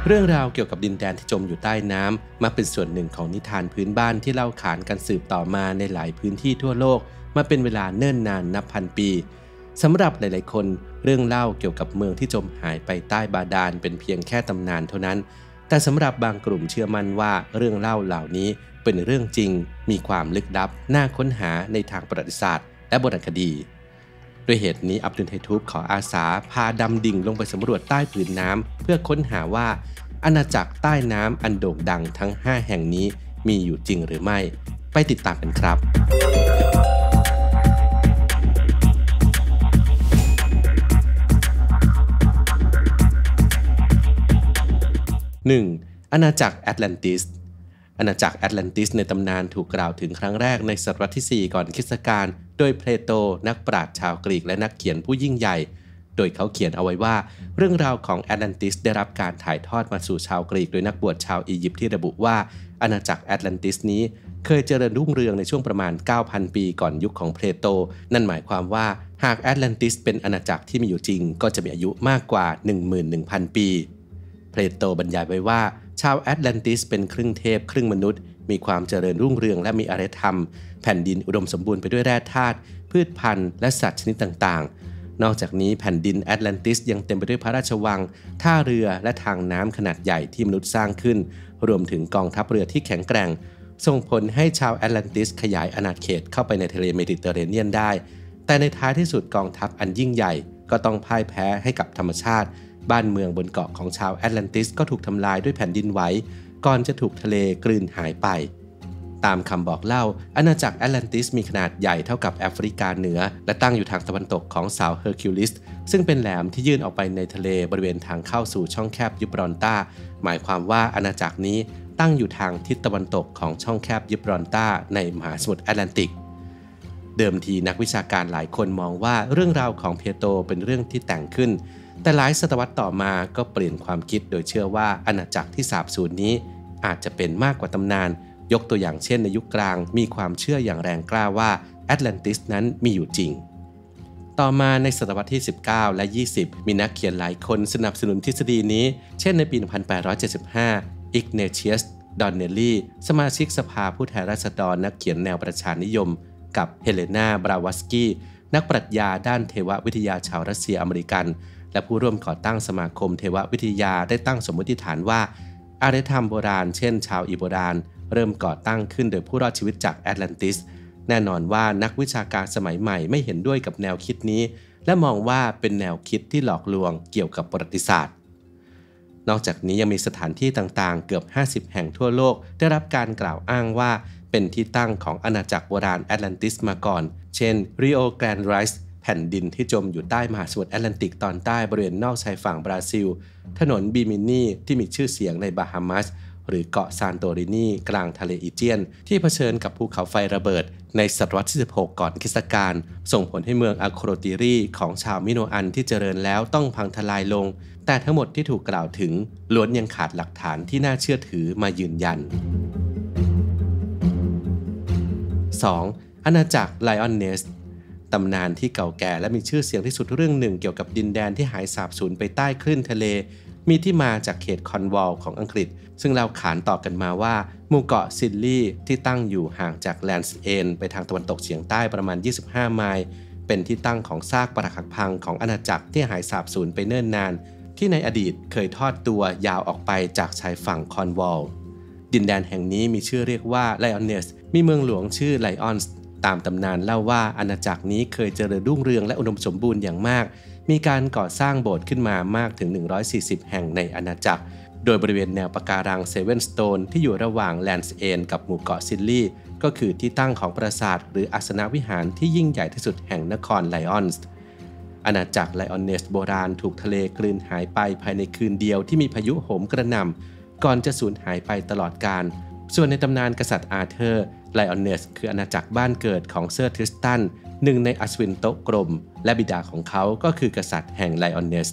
เรื่องราวเกี่ยวกับดินแดนที่จมอยู่ใต้น้ำมาเป็นส่วนหนึ่งของนิทานพื้นบ้านที่เล่าขานกันสืบต่อมาในหลายพื้นที่ทั่วโลกมาเป็นเวลาเนิ่นนานนับพันปีสำหรับหลายๆคนเรื่องเล่าเกี่ยวกับเมืองที่จมหายไปใต้บาดาลเป็นเพียงแค่ตำนานเท่านั้นแต่สำหรับบางกลุ่มเชื่อมั่นว่าเรื่องเล่าเหล่านี้เป็นเรื่องจริงมีความลึกลับน่าค้นหาในทางประวัติศาสตร์และโบราณคดีด้วยเหตุนี้อับดุลไททูบขออาสาพาดำดิ่งลงไปสำรวจใต้ผืนน้ำเพื่อค้นหาว่าอาณาจักรใต้น้ำอันโด่งดังทั้ง5แห่งนี้มีอยู่จริงหรือไม่ไปติดตามกันครับ 1. อาณาจักรแอตแลนติสอาณาจักรแอตแลนติสในตำนานถูกกล่าวถึงครั้งแรกในศตวรรษที่ 4 ก่อนคริสตกาลโดยเพลโตนักปราชญ์ชาวกรีกและนักเขียนผู้ยิ่งใหญ่โดยเขาเขียนเอาไว้ว่าเรื่องราวของแอตแลนติสได้รับการถ่ายทอดมาสู่ชาวกรีกโดยนักบวชชาวอียิปต์ที่ระบุว่าอาณาจักรแอตแลนติสนี้เคยเจริญรุ่งเรืองในช่วงประมาณ 9,000 ปีก่อนยุคของเพลโตนั่นหมายความว่าหากแอตแลนติสเป็นอาณาจักรที่มีอยู่จริงก็จะมีอายุมากกว่า 11,000 ปีเพลโตบรรยายไว้ว่าชาวแอตแลนติสเป็นครึ่งเทพครึ่งมนุษย์มีความเจริญรุ่งเรืองและมีอารยธรรมแผ่นดินอุดมสมบูรณ์ไปด้วยแร่ธาตุพืชพันธุ์และสัตว์ชนิดต่างๆนอกจากนี้แผ่นดินแอตแลนติสยังเต็มไปด้วยพระราชวังท่าเรือและทางน้ำขนาดใหญ่ที่มนุษย์สร้างขึ้นรวมถึงกองทัพเรือที่แข็งแกร่งส่งผลให้ชาวแอตแลนติสขยายอาณาเขตเข้าไปในทะเลเมดิเตอร์เรเนียนได้แต่ในท้ายที่สุดกองทัพอันยิ่งใหญ่ก็ต้องพ่ายแพ้ให้กับธรรมชาติบ้านเมืองบนเกาะของชาวแอตแลนติสก็ถูกทำลายด้วยแผ่นดินไหวก่อนจะถูกทะเลกลืนหายไปตามคำบอกเล่าอาณาจักรแอตแลนติสมีขนาดใหญ่เท่ากับแอฟริกาเหนือและตั้งอยู่ทางตะวันตกของเสาเฮอร์คิวลิสซึ่งเป็นแหลมที่ยื่นออกไปในทะเลบริเวณทางเข้าสู่ช่องแคบยิบรอลตาหมายความว่าอาณาจักรนี้ตั้งอยู่ทางทิศตะวันตกของช่องแคบยิบรอลตาในมหาสมุทรแอตแลนติกเดิมทีนักวิชาการหลายคนมองว่าเรื่องราวของเพโตรเป็นเรื่องที่แต่งขึ้นแต่หลายศตวรรษต่อมาก็เปลี่ยนความคิดโดยเชื่อว่าอาณาจักรที่สาบสูญนี้อาจจะเป็นมากกว่าตำนานยกตัวอย่างเช่นในยุคกลางมีความเชื่ออย่างแรงกล้าว่าแอตแลนติสนั้นมีอยู่จริงต่อมาในศตวรรษที่ 19 และ 20 มีนักเขียนหลายคนสนับสนุนทฤษฎีนี้เช่นในปี 1875 อิกเนเชียส ดอนเนลลี่สมาชิกสภาผู้แทนราษฎรนักเขียนแนวประชานิยมกับเฮเลนา บราวาสกี้นักปรัชญาด้านเทววิทยาชาวรัสเซียอเมริกันและผู้ร่วมก่อตั้งสมาคมเทววิทยาได้ตั้งสมมติฐานว่าอารยธรรมโบราณเช่นชาวอีโบราณเริ่มก่อตั้งขึ้นโดยผู้รอดชีวิตจากแอตแลนติสแน่นอนว่านักวิชาการสมัยใหม่ไม่เห็นด้วยกับแนวคิดนี้และมองว่าเป็นแนวคิดที่หลอกลวงเกี่ยวกับประวัติศาสตร์นอกจากนี้ยังมีสถานที่ต่างๆเกือบ50แห่งทั่วโลกได้รับการกล่าวอ้างว่าเป็นที่ตั้งของอาณาจักรโบราณแอตแลนติสมาก่อนเช่นริโอแกรนด์ไรส์แผ่นดินที่จมอยู่ใต้มหาสมุทรแอตแลนติกตอนใต้บริเวณนอกชายฝั่งบราซิลถนนบิมินีที่มีชื่อเสียงในบาฮามัสหรือเกาะซานโตรินีกลางทะเลอีเจียนที่เผชิญกับภูเขาไฟระเบิดในศตวรรษที่ 16 ก่อนคริสตกาลส่งผลให้เมืองอะโครติรีของชาวมิโนอันที่เจริญแล้วต้องพังทลายลงแต่ทั้งหมดที่ถูกกล่าวถึงล้วนยังขาดหลักฐานที่น่าเชื่อถือมายืนยัน 2. อาณาจักรไลออนเนสตำนานที่เก่าแก่และมีชื่อเสียงที่สุดเรื่องหนึ่งเกี่ยวกับดินแดนที่หายสาบสูญไปใต้คลื่นทะเลมีที่มาจากเขตคอนวอลของอังกฤษซึ่งเล่าขานต่อกันมาว่าหมู่เกาะซิดลีย์ที่ตั้งอยู่ห่างจากแลนด์เอนไปทางตะวันตกเฉียงใต้ประมาณ25ไมล์เป็นที่ตั้งของซากปรักหักพังของอาณาจักรที่หายสาบสูญไปเนิ่นนานที่ในอดีตเคยทอดตัวยาวออกไปจากชายฝั่งคอนวอลดินแดนแห่งนี้มีชื่อเรียกว่าไลออนเนสมีเมืองหลวงชื่อไลออนส์ตามตำนานเล่าว่าอาณาจักรนี้เคยเจริญรุ่งเรืองและอุดมสมบูรณ์อย่างมากมีการก่อสร้างโบสถ์ขึ้นมามากถึง140แห่งในอาณาจักรโดยบริเวณแนวปะการังเซเว่นสโตนที่อยู่ระหว่างแลนด์เอนกับหมู่เกาะซิดลีย์ก็คือที่ตั้งของปราสาทหรืออาสนวิหารที่ยิ่งใหญ่ที่สุดแห่งนครไลออนส์อาณาจักรไลออนเนสโบราณถูกทะเลกลืนหายไปภายในคืนเดียวที่มีพายุโหมกระหน่ำก่อนจะสูญหายไปตลอดกาลส่วนในตำนานกษัตริย์อาเธอร์ไลออนเนสคืออาณาจักรบ้านเกิดของเซอร์ทริสตันหนึ่งในอัศวินโต๊ะกลมและบิดาของเขาก็คือกษัตริย์แห่งไลออนเนส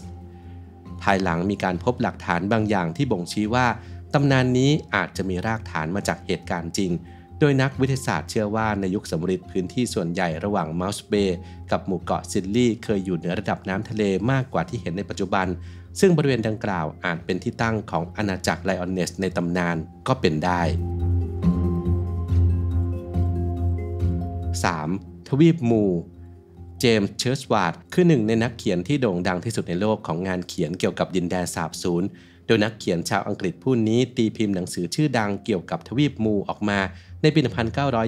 ภายหลังมีการพบหลักฐานบางอย่างที่บ่งชี้ว่าตำนานนี้อาจจะมีรากฐานมาจากเหตุการณ์จริง โดยนักวิทยาศาสตร์เชื่อว่าในยุคสมฤทธิ์พื้นที่ส่วนใหญ่ระหว่างมัลส์เบย์กับหมู่เกาะซิลลี่เคยอยู่เหนือระดับน้ำทะเลมากกว่าที่เห็นในปัจจุบันซึ่งบริเวณดังกล่าวอาจเป็นที่ตั้งของอาณาจักรไลออนเนสในตำนานก็เป็นได้ 3. ทวีปมูเจมส์ เชิร์ชวาร์ดคือหนึ่งในนักเขียนที่โด่งดังที่สุดในโลกของงานเขียนเกี่ยวกับดินแดนสาบสูญโดยนักเขียนชาวอังกฤษผู้นี้ตีพิมพ์หนังสือชื่อดังเกี่ยวกับทวีปมูออกมาในปี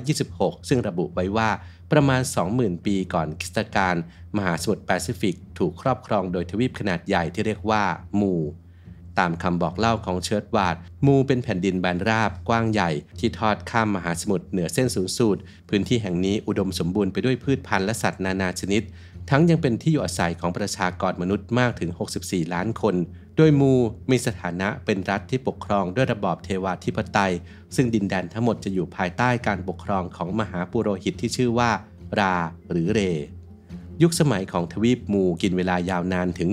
1926 ซึ่งระบุไว้ว่าประมาณ 20,000 ปีก่อนคริสตกาลมหาสมุทรแปซิฟิกถูกครอบครองโดยทวีปขนาดใหญ่ที่เรียกว่ามูตามคำบอกเล่าของเชิร์ชวาร์ดมูเป็นแผ่นดินแบนราบกว้างใหญ่ที่ทอดข้ามมหาสมุทรเหนือเส้นศูนย์สูตรพื้นที่แห่งนี้อุดมสมบูรณ์ไปด้วยพืชพันธุ์และสัตว์นานาชนิดทั้งยังเป็นที่อยู่อาศัยของประชากรมนุษย์มากถึง 64 ล้านคนโดยมูมีสถานะเป็นรัฐที่ปกครองด้วยระบอบเทวาธิปไตยซึ่งดินแดนทั้งหมดจะอยู่ภายใต้การปกครองของมหาปุโรหิตที่ชื่อว่าราหรือเรยุคสมัยของทวีปมูกินเวลายาวนานถึง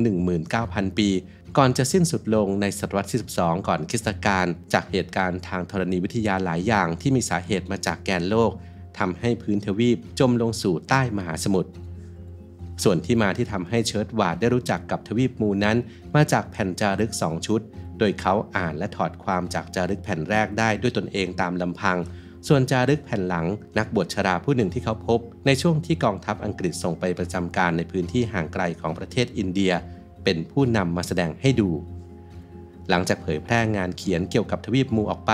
19,000 ปีก่อนจะสิ้นสุดลงในศตวรรษที่ 12 ก่อนคริสตกาลจากเหตุการณ์ทางธรณีวิทยาหลายอย่างที่มีสาเหตุมาจากแกนโลกทำให้พื้นทวีปจมลงสู่ใต้มหาสมุทรส่วนที่มาที่ทำให้เชิร์ชวาร์ดได้รู้จักกับทวีปมูนั้นมาจากแผ่นจารึก2ชุดโดยเขาอ่านและถอดความจากจารึกแผ่นแรกได้ด้วยตนเองตามลำพังส่วนจารึกแผ่นหลังนักบวชชราผู้หนึ่งที่เขาพบในช่วงที่กองทัพอังกฤษส่งไปประจำการในพื้นที่ห่างไกลของประเทศอินเดียเป็นผู้นำมาแสดงให้ดูหลังจากเผยแพร่งานเขียนเกี่ยวกับทวีปมูออกไป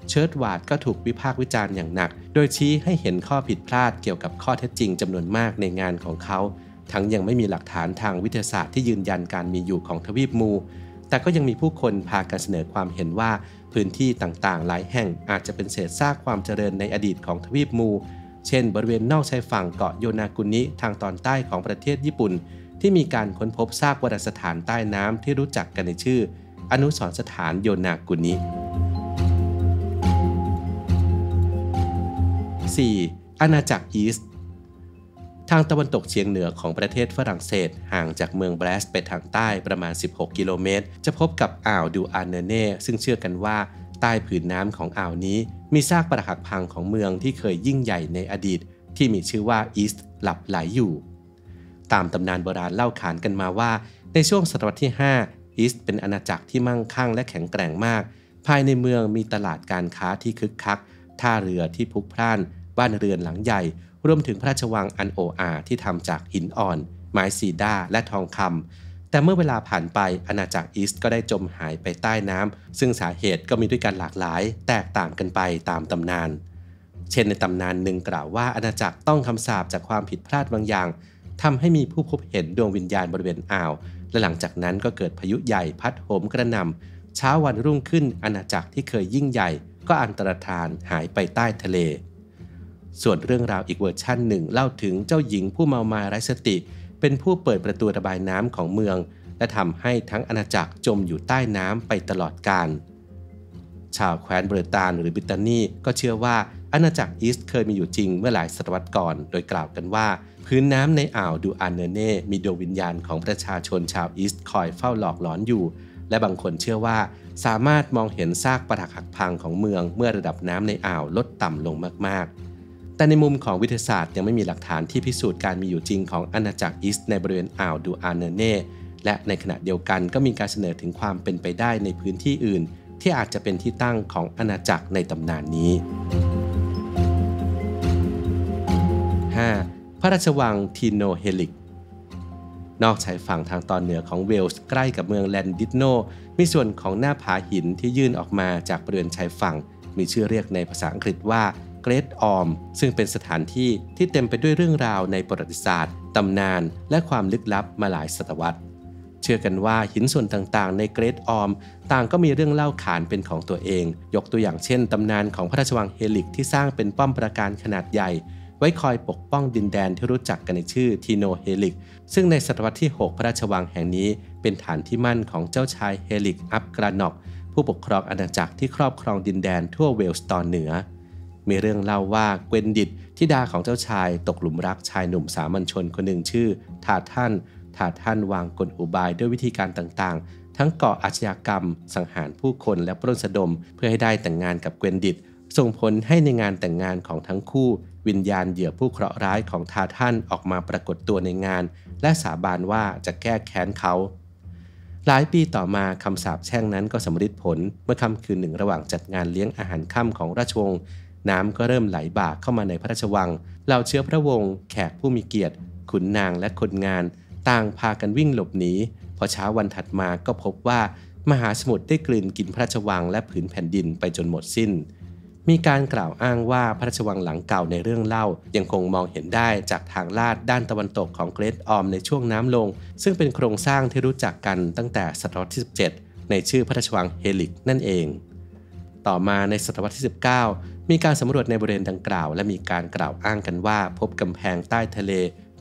เชิร์ชวาร์ดก็ถูกวิพากษ์วิจารณ์อย่างหนักโดยชี้ให้เห็นข้อผิดพลาดเกี่ยวกับข้อเท็จจริงจำนวนมากในงานของเขาทั้งยังไม่มีหลักฐานทางวิทยาศาสตร์ที่ยืนยันการมีอยู่ของทวีปมูแต่ก็ยังมีผู้คนพากันเสนอความเห็นว่าพื้นที่ต่างๆหลายแห่งอาจจะเป็นเศษซากความเจริญในอดีตของทวีปมูเช่นบริเวณนอกชายฝั่งเกาะโยนากุนิทางตอนใต้ของประเทศญี่ปุ่นที่มีการค้นพบซากโบราณสถานใต้น้ำที่รู้จักกันในชื่ออนุสรณ์สถานโยนากุนิ 4. อาณาจักรอีสต์ทางตะวันตกเฉียงเหนือของประเทศฝรั่งเศสห่างจากเมืองแบรสไปทางใต้ประมาณ16กิโลเมตรจะพบกับอ่าวดูอาร์เนเน่ซึ่งเชื่อกันว่าใต้ผืนน้ำของอ่าวนี้มีซากปรักหักพังของเมืองที่เคยยิ่งใหญ่ในอดีตที่มีชื่อว่าอีสต์หลับไหลอยู่ตามตำนานโบราณเล่าขานกันมาว่าในช่วงศตวรรษที่5อีสต์เป็นอาณาจักรที่มั่งคั่งและแข็งแกร่งมากภายในเมืองมีตลาดการค้าที่คึกคักท่าเรือที่พลุกพล่านบ้านเรือนหลังใหญ่รวมถึงพระราชวังอันโออาที่ทำจากหินอ่อนไม้ซีดาและทองคำแต่เมื่อเวลาผ่านไปอาณาจักรอีสต์ก็ได้จมหายไปใต้น้ำซึ่งสาเหตุก็มีด้วยกันหลากหลายแตกต่างกันไปตามตำนานเช่นในตำนานหนึ่งกล่าวว่าอาณาจักรต้องคำสาปจากความผิดพลาดบางอย่างทำให้มีผู้พบเห็นดวงวิญญาณบริเวณอ่าวและหลังจากนั้นก็เกิดพายุใหญ่พัดโหมกระหน่ำเช้าวันรุ่งขึ้นอาณาจักรที่เคยยิ่งใหญ่ก็อันตรธานหายไปใต้ทะเลส่วนเรื่องราวอีกเวอร์ชั่นหนึ่งเล่าถึงเจ้าหญิงผู้เมามายไร้สติเป็นผู้เปิดประตูระบายน้ำของเมืองและทำให้ทั้งอาณาจักรจมอยู่ใต้น้ำไปตลอดกาลชาวแคว้นเบรตานหรือบริตานีก็เชื่อว่าอาณาจักรอีสต์เคยมีอยู่จริงเมื่อหลายศตวรรษก่อนโดยกล่าวกันว่าพื้นน้ำในอ่าวดูอาร์เนเน่มีดวงวิญญาณของประชาชนชาวอีสต์คอยเฝ้าหลอกหลอนอยู่และบางคนเชื่อว่าสามารถมองเห็นซากปรักหักพังของเมืองเมื่อระดับน้ำในอ่าวลดต่ำลงมากๆแต่ในมุมของวิทยาศาสตร์ยังไม่มีหลักฐานที่พิสูจน์การมีอยู่จริงของอาณาจักรอีสต์ในบริเวณอ่าวดูอาร์เนเน่และในขณะเดียวกันก็มีการเสนอถึงความเป็นไปได้ในพื้นที่อื่นที่อาจจะเป็นที่ตั้งของอาณาจักรในตำนานนี้ 5. พระราชวังทีโนเฮลิกนอกชายฝั่งทางตอนเหนือของเวลส์ใกล้กับเมืองแลนดิสโนมีส่วนของหน้าผาหินที่ยื่นออกมาจากบริเวณชายฝั่งมีชื่อเรียกในภาษาอังกฤษว่าเกรทออมซึ่งเป็นสถานที่ที่เต็มไปด้วยเรื่องราวในประวัติศาสตร์ตำนานและความลึกลับมาหลายศตวรรษเชื่อกันว่าหินส่วนต่างๆในเกรทออมต่างก็มีเรื่องเล่าขานเป็นของตัวเองยกตัวอย่างเช่นตำนานของพระราชวังเฮลิกที่สร้างเป็นป้อมปราการขนาดใหญ่ไว้คอยปกป้องดินแดนที่รู้จักกันในชื่อทีโนเฮลิกซึ่งในศตวรรษที่ 6 พระราชวังแห่งนี้เป็นฐานที่มั่นของเจ้าชายเฮลิกอัพกราน็อกผู้ปกครองอาณาจักรที่ครอบครองดินแดนทั่วเวลส์ตอนเหนือมีเรื่องเล่าว่าเกวนดิตธิดาของเจ้าชายตกหลุมรักชายหนุ่มสามัญชนคนหนึ่งชื่อทาท่านวางกลอุบายด้วยวิธีการต่างๆทั้งก่ออาชญากรรมสังหารผู้คนและปล้นสะดมเพื่อให้ได้แต่งงานกับเกวนดิต ส่งผลให้ในงานแต่งงานของทั้งคู่วิญญาณเหยื่อผู้เคราะห์ร้ายของทาทันออกมาปรากฏตัวในงานและสาบานว่าจะแก้แค้นเขาหลายปีต่อมาคำสาปแช่งนั้นก็สำฤทธิ์ผลเมื่อค่ำคืนหนึ่งระหว่างจัดงานเลี้ยงอาหารค่ำของราชวงศ์น้ำก็เริ่มไหลบ่าเข้ามาในพระราชวังเหล่าเชื้อพระวงศ์แขกผู้มีเกียรติขุนนางและคนงานต่างพากันวิ่งหลบหนีพอเช้าวันถัดมาก็พบว่ามหาสมุทรได้กลืนกินพระราชวังและผืนแผ่นดินไปจนหมดสิ้นมีการกล่าวอ้างว่าพระราชวังหลังเก่าในเรื่องเล่ายังคงมองเห็นได้จากทางลาดด้านตะวันตกของเกรทออมในช่วงน้ำลงซึ่งเป็นโครงสร้างที่รู้จักกันตั้งแต่ศตวรรษที่17ในชื่อพระราชวังเฮลิกนั่นเองต่อมาในศตวรรษที่19มีการสำรวจในบริเวณดังกล่าวและมีการกล่าวอ้างกันว่าพบกำแพงใต้ทะเล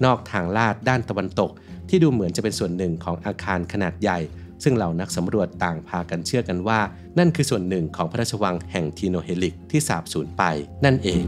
นอกทางลาดด้านตะวันตกที่ดูเหมือนจะเป็นส่วนหนึ่งของอาคารขนาดใหญ่ซึ่งเหล่านักสำรวจต่างพากันเชื่อกันว่านั่นคือส่วนหนึ่งของพระราชวังแห่งทีโนเฮลิกที่สาบสูญไปนั่นเอง